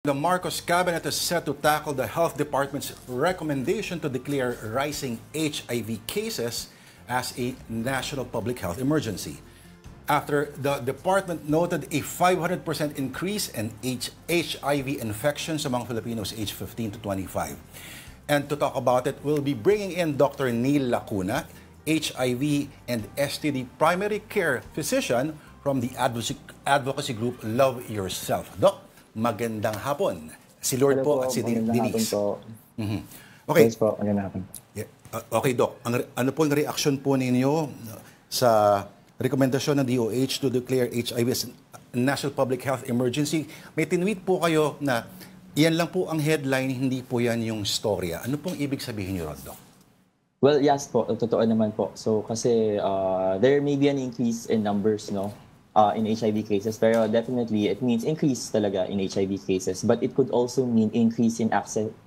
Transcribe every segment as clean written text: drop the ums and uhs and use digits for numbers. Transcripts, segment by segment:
The Marcos cabinet is set to tackle the health department's recommendation to declare rising HIV cases as a national public health emergency. After the department noted a 500% increase in HIV infections among Filipinos aged 15 to 25. And to talk about it, we'll be bringing in Dr. Neil Lacuna, HIV and STD primary care physician from the advocacy group Love Yourself. Doc, magandang hapon. Si Lord po at si Denise. Okay. Yes po, magandang hapon. Yeah. Okay, Doc. Ano po ang reaksyon po ninyo sa rekomendasyon ng DOH to declare HIV as a national public health emergency? May tinweet po kayo na yan lang po ang headline, hindi po yan yung storya. Ano pong ibig sabihin niyo, Doc? Well, yes po, totoo naman po. So kasi there may be an increase in numbers, no? In HIV cases, pero definitely it means increase talaga in HIV cases, but it could also mean increase in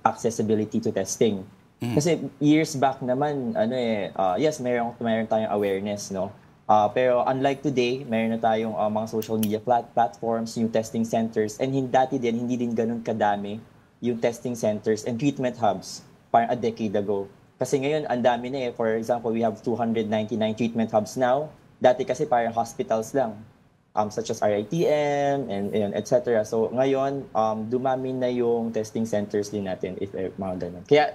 accessibility to testing. Kasi years back naman, yes, mayroon tayong awareness, no? Pero unlike today, mayroon na tayong mga social media platforms, new testing centers, and hindi din ganun kadami yung testing centers and treatment hubs parang a decade ago. Kasi ngayon, ang dami na eh. For example, we have 299 treatment hubs now. Dati kasi parang hospitals lang. Such as RITM and etc. So ngayon, dumami na yung testing centers din natin if mga ganun. Kaya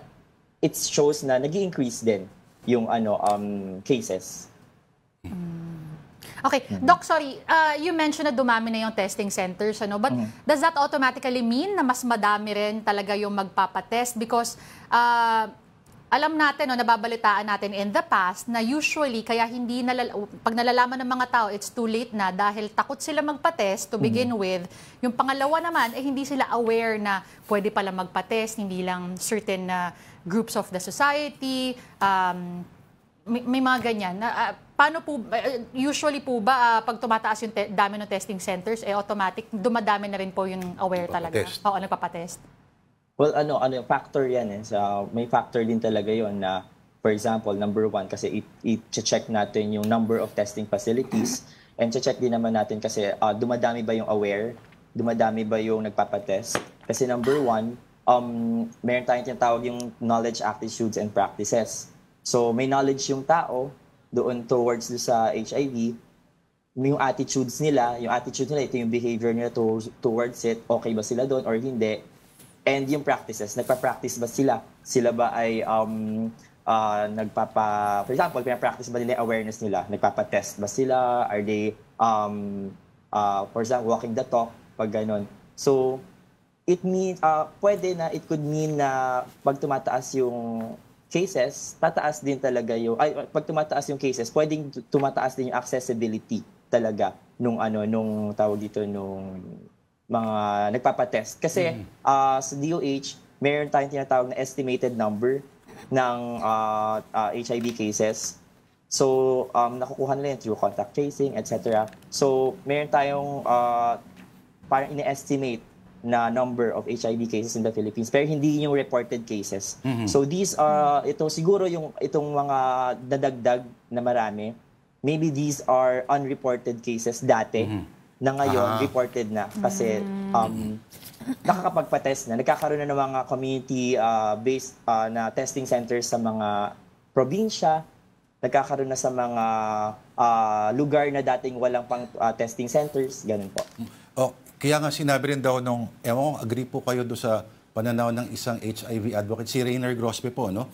it shows na nag-i-increase din yung cases. Okay, Doc, sorry, you mentioned na dumami na yung testing centers, but does that automatically mean na mas madami rin talaga yung magpapatest? Because alam natin, nababalitaan natin in the past na usually kaya pag nalalaman ng mga tao, it's too late na dahil takot sila magpa-test to begin with. Yung pangalawa naman, hindi sila aware na pwede pala magpa-test, hindi lang certain groups of the society, may mga ganyan. Paano po, usually po ba, pag tumataas yung dami ng testing centers, automatic, dumadami na rin po yung aware talaga? Oo, nagpapatest. Well, factor yan eh. So, may factor din talaga yon na, for example, number one, kasi i-check natin yung number of testing facilities and check din naman natin kasi dumadami ba yung aware, dumadami ba yung nagpapatest. Kasi number one, meron tayong tinatawag yung knowledge, attitudes, and practices. So, may knowledge yung tao doon towards sa HIV, yung attitudes nila, ito yung behavior nila towards it, okay ba sila doon or hindi. And yung practices, nagpa-practice ba sila? Sila ba ay for example, pina-practice ba nila yung awareness nila? Nagpapa-test ba sila? Are they, for example, walking the talk? Pag ganun. So, it means, it could mean na pag tumataas yung cases, tataas din talaga pag tumataas yung cases, pwedeng tumataas din yung accessibility talaga nung tawag dito, nung mga nagpapatest. Kasi sa DOH, mayroon tayong tinatawag na estimated number ng HIV cases. So, nakukuha nila yun through contact tracing, etc. So, mayroon tayong parang ine-estimate na number of HIV cases in the Philippines, pero hindi yung reported cases. So, ito siguro itong mga dadagdag na marami, maybe these are unreported cases dati, na ngayon reported na kasi nakakapagpa-test na. Nagkakaroon na ng mga community-based na testing centers sa mga probinsya. Nagkakaroon na sa mga lugar na dating walang pang testing centers. Ganun po. Kaya nga sinabi rin daw agree po kayo doon sa pananaw ng isang HIV advocate, si Rainer Grospe po, no?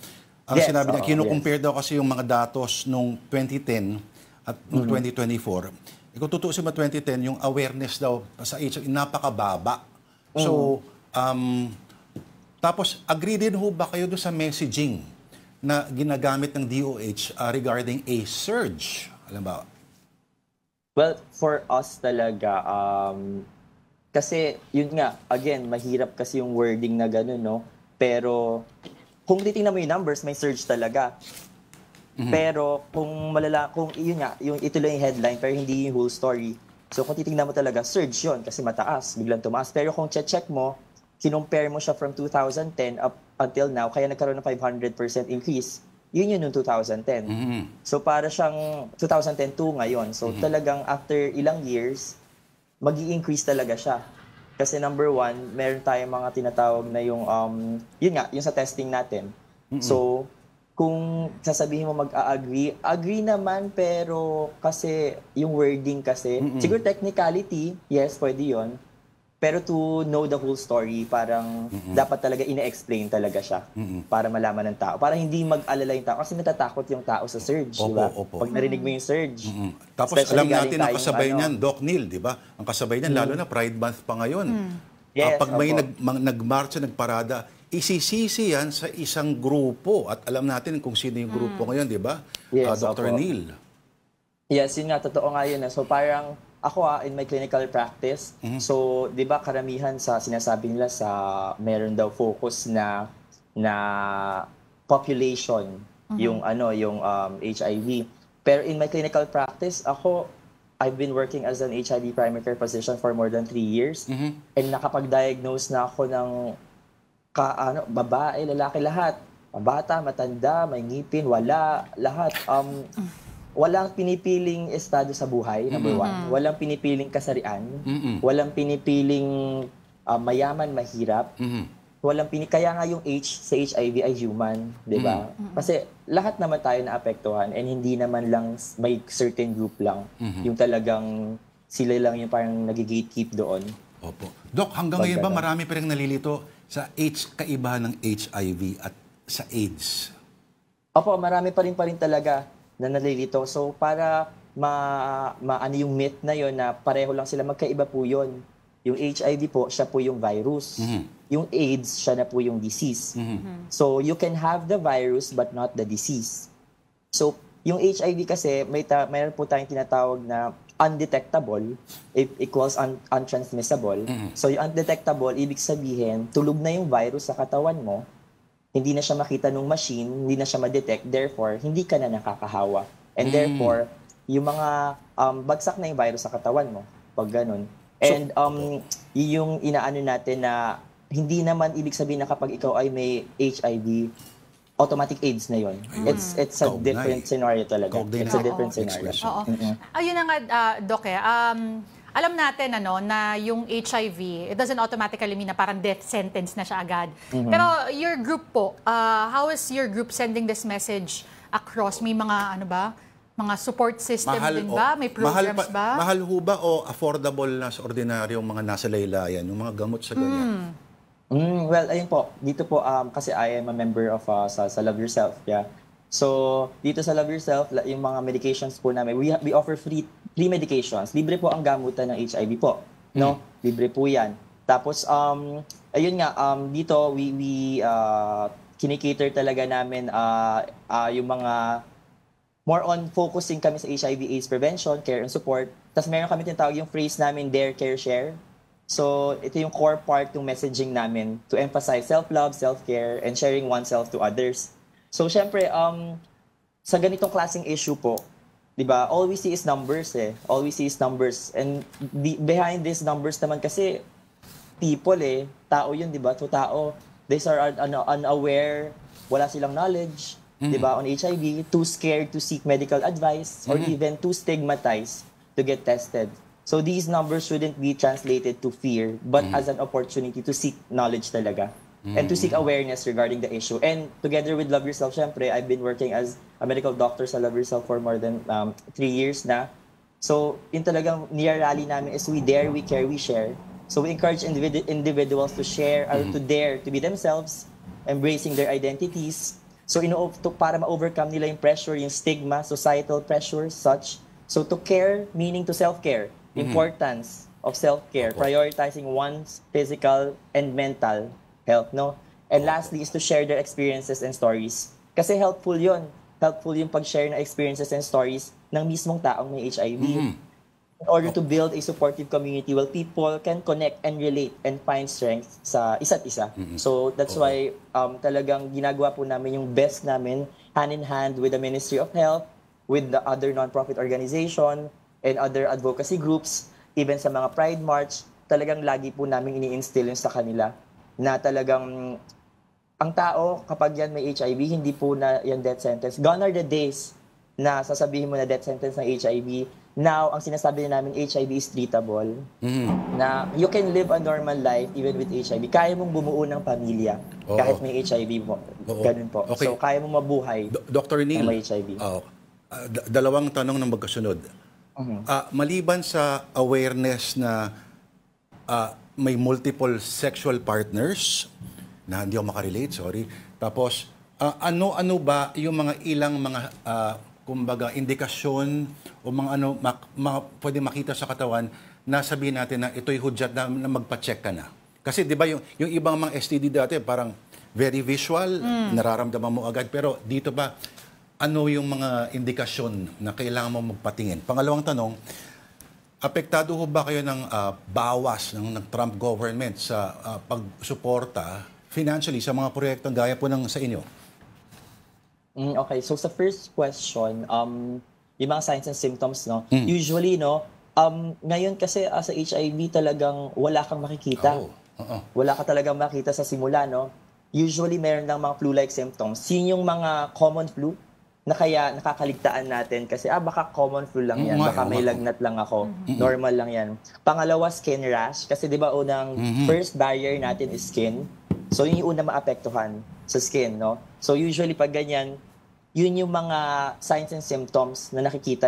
Ang sinabi niya, kinukumpare daw kasi yung mga datos nung 2010 at nung 2024. Kung tutuusin mo 2010, yung awareness daw sa HIV, napakababa. So, tapos agree din ho ba kayo doon sa messaging na ginagamit ng DOH regarding a surge? Alam ba? Well, for us talaga, kasi yun nga, again, mahirap kasi yung wording na gano'n, no? Pero kung titingnan mo yung numbers, may surge talaga. Pero kung yun nga, ito lang yung headline, pero hindi yung whole story. So kung titingnan mo talaga, surge yun kasi mataas, biglang tumaas. Pero kung check mo, kinumpare mo siya from 2010 up until now, kaya nagkaroon ng 500% increase. Yun noong 2010. So para siyang 2010 to ngayon. So talagang after ilang years, mag-i-increase talaga siya. Kasi number one, meron tayong mga tinatawag na yung, yun nga, yung sa testing natin. So, kung sasabihin mo mag-agree, agree naman, pero kasi yung wording kasi, siguro technicality, yes, pwede yon. Pero to know the whole story, parang dapat talaga ine-explain talaga siya para malaman ng tao. Para hindi mag-alala yung tao. Kasi natatakot yung tao sa surge, di ba? Opo. Pag narinig mo yung surge. Tapos Especially alam natin ang galing kasabay tayong, niyan, Doc Neil, di ba? Ang kasabay niyan, lalo na Pride Month pa ngayon. Yes, Pag may opo. nagmarcha, nagparada, isisisi yan sa isang grupo. At alam natin kung sino yung grupo ngayon, di ba? Yes, Dr. opo. Neil. Yes, yun nga, totoo nga yun. So parang ako in my clinical practice, so 'di ba karamihan sa sinasabi nila sa meron daw focus na population yung HIV. Pero in my clinical practice, I've been working as an HIV primary care physician for more than 3 years and nakapag-diagnose na ako ng babae, lalaki lahat. Bata, matanda, may ngipin, wala, lahat. Walang pinipiling estado sa buhay, number one. Walang pinipiling kasarian. Walang pinipiling mayaman, mahirap. Kaya nga yung H sa HIV ay human, di ba? Kasi lahat naman tayo naapektuhan and hindi naman lang may certain group lang. Yung talagang sila lang yung parang nag-gatekeep doon. Opo. Doc, hanggang ngayon ba marami pa rin nalilito sa kaibahan ng HIV at sa AIDS? Opo, marami pa rin talaga na nalilito. So, para ano yung myth na yon na pareho lang sila, magkaiba po yun. Yung HIV po, siya po yung virus. Yung AIDS, siya na po yung disease. So, you can have the virus but not the disease. So, yung HIV kasi, mayroon po tayong tinatawag na undetectable, equals untransmissible. So, yung undetectable, ibig sabihin, tulog na yung virus sa katawan mo, hindi na siya makita ng machine, hindi na siya ma-detect, therefore, hindi ka na nakakahawa. And therefore, yung mga bagsak na yung virus sa katawan mo, pag ganun. And yung inaano natin na hindi naman ibig sabihin na kapag ikaw ay may HIV, automatic AIDS na yon. It's a different scenario talaga. It's a different scenario. Ayun na nga, Doc, alam natin na yung HIV, it doesn't automatically mean na parang death sentence na siya agad. Pero your group po, how is your group sending this message across? May mga mga support system din ba? May programs ba? Mahal ho ba o affordable na sa ordinaryong mga nasa laylayan, yung mga gamot sa ganyan? Well, ayun po. Dito po, kasi I am a member of sa Love Yourself. Yeah. So, dito sa Love Yourself, yung mga medications po namin, we offer free medications. Libre po ang gamutan ng HIV po. No? Libre po yan. Tapos, ayun nga, dito, we kinikater talaga namin yung mga more on focusing kami sa HIV/AIDS prevention, care and support. Tapos meron kami tinatawag yung phrase namin, Dare, Care, Share. So, ito yung core part ng messaging namin to emphasize self-love, self-care, and sharing oneself to others. So, syempre, sa ganitong klaseng issue po, di ba, all we see is numbers All we see is numbers. And behind these numbers naman kasi, people tao yun, di ba? So, tao, these are unaware, wala silang knowledge, di ba, on HIV, too scared to seek medical advice, or even too stigmatized to get tested. So these numbers shouldn't be translated to fear, but as an opportunity to seek knowledge talaga. And to seek awareness regarding the issue. And together with Love Yourself, syempre, I've been working as a medical doctor sa Love Yourself for more than 3 years na. So, yung talagang near-rally namin is we dare, we care, we share. So we encourage individuals to share, or to dare to be themselves, embracing their identities. So para ma-overcome nila yung pressure, yung stigma, societal pressure, such. So to care, meaning to self-care. Importance of self-care, prioritizing one's physical and mental health, no? And lastly is to share their experiences and stories. Kasi helpful yun. Helpful yung pag-share ng experiences and stories ng mismong taong may HIV. In order to build a supportive community where people can connect and relate and find strength sa isa't isa. So that's why talagang ginagawa po namin yung best namin hand in hand with the Ministry of Health, with the other non-profit organization, and other advocacy groups, even sa mga Pride March, talagang lagi po namin ini-instill yun sa kanila na talagang ang tao, kapag yan may HIV, hindi po na yan death sentence. Gone are the days na sasabihin mo na death sentence ng HIV, Now, ang sinasabi na namin, HIV is treatable. Na you can live a normal life even with HIV. Kaya mong bumuo ng pamilya Oo. kahit may HIV mo. Oo. Ganun po. Okay. So, kaya mong mabuhay Dr. Neil, ng may HIV. dalawang tanong ng magkasunod. Maliban sa awareness na may multiple sexual partners, na hindi ako makarelate, sorry. Tapos, ano-ano ba yung mga ilang mga kumbaga indikasyon o mga pwede makita sa katawan na sabihin natin na ito'y hudyat na magpa-check ka na. Kasi 'di ba yung ibang mga STD dati parang very visual, nararamdaman mo agad, pero dito ba ano yung mga indikasyon na kailangan mo magpatingin? Pangalawang tanong, apektado ho ba kayo ng bawas ng Trump government sa pagsuporta financially sa mga proyektong gaya po ng sa inyo? Okay, so sa first question, yung mga signs and symptoms, no? Usually, no, ngayon kasi sa HIV talagang wala kang makikita. Wala ka talagang makita sa simula, no? Usually, meron lang mga flu-like symptoms. Yun yung mga common flu na kaya nakakaligtaan natin kasi baka common flu lang yan, baka may lagnat lang ako, normal lang yan. Pangalawa, skin rash, kasi di ba unang first barrier natin is skin. So yun yung una maapektuhan sa skin, no? So usually pag ganyan, yun yung mga signs and symptoms na nakikita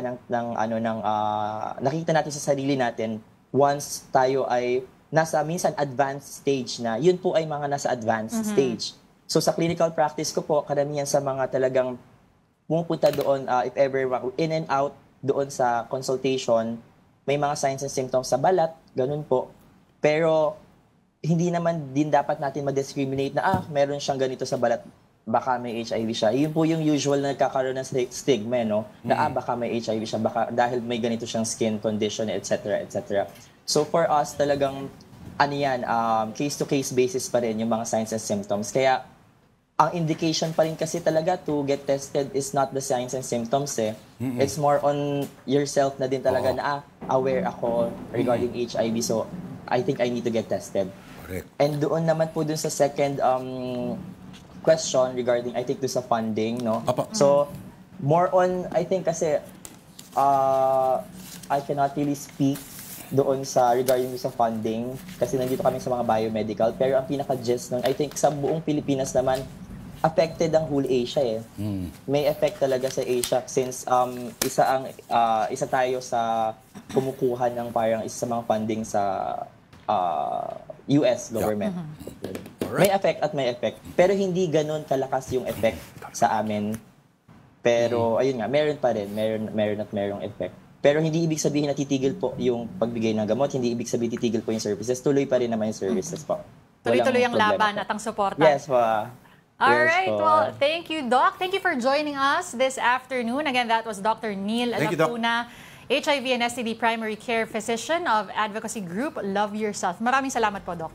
nakikita natin sa sarili natin once tayo ay nasa minsan advanced stage na. Yun po ay mga nasa advanced stage. So sa clinical practice ko po, karamihan sa mga talagang pumupunta doon, if ever in and out doon sa consultation, may mga signs and symptoms sa balat, ganun po. Pero hindi naman din dapat natin ma-discriminate na meron siyang ganito sa balat, baka may HIV siya. Yun po yung usual na nagkakaroon ng stigma, no? Na baka may HIV siya, baka dahil may ganito siyang skin condition, etc., etc. So for us, talagang case-to-case basis pa rin yung mga signs and symptoms. Kaya ang indication pa rin kasi talaga to get tested is not the signs and symptoms eh. It's more on yourself na din talaga na aware ako regarding HIV. So I think I need to get tested. Correct. And doon naman po dun sa second question regarding, I think, doon sa funding, no? So, more on, I think kasi, I cannot really speak doon sa regarding sa funding kasi nandito kami sa mga biomedical. Pero ang pinaka-gist nun, I think sa buong Pilipinas naman, affected ang whole Asia eh. May effect talaga sa Asia since isa tayo sa kumukuha ng parang isa sa mga funding sa US government. May effect at may effect. Pero hindi ganun kalakas yung effect sa amin. Pero ayun nga, meron pa rin. Meron at merong effect. Pero hindi ibig sabihin na titigil po yung pagbigay ng gamot. Hindi ibig sabihin titigil po yung services. Tuloy pa rin naman yung services po. Tuloy-tuloy ang laban at ang suporta. Yes po. Alright, well, thank you, Doc. Thank you for joining us this afternoon. Again, that was Dr. Neil Lacuna, HIV and STD Primary Care Physician of Advocacy Group Love Yourself. Maraming salamat po, Doc.